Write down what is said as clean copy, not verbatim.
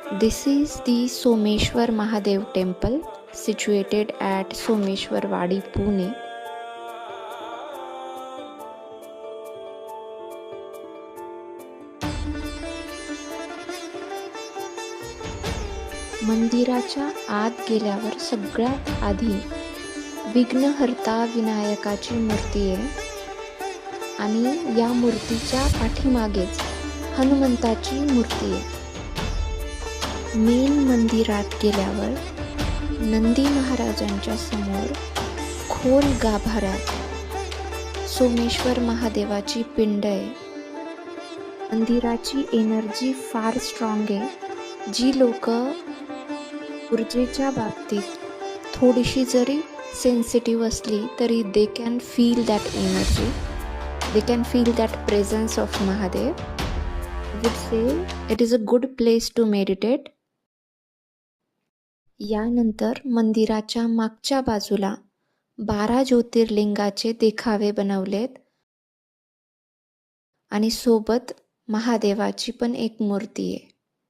This is the Someshwar Mahadev temple situated at Someshwar Wadi, Pune. मंदिराच्या आत गेल्यावर सगळ्यात आधी विघ्नहर्ता विनायकाची मूर्ती आहे आणि या मूर्तीच्या पाठीमागेच हनुमंताची मूर्ती आहे. मेन मंदिरात गेल्यावर नंदी महाराजांच्या समोर खोल गाभाऱ्यात सोमेश्वर महादेवाची पिंड आहे. मंदिराची एनर्जी फार स्ट्रॉंग आहे. जी लोक ऊर्जेच्या बाबतीत थोडीशी जरी सेन्सिटिव्ह असली तरी they can feel that energy, they can feel that presence of Mahadev. Would say it is a good place to meditate. यानंतर मंदिराच्या मागच्या बाजूला 12 ज्योतिर्लिंगाचे देखावे बनवलेत आणि सोबत महादेवाची पण एक मूर्ती आहे.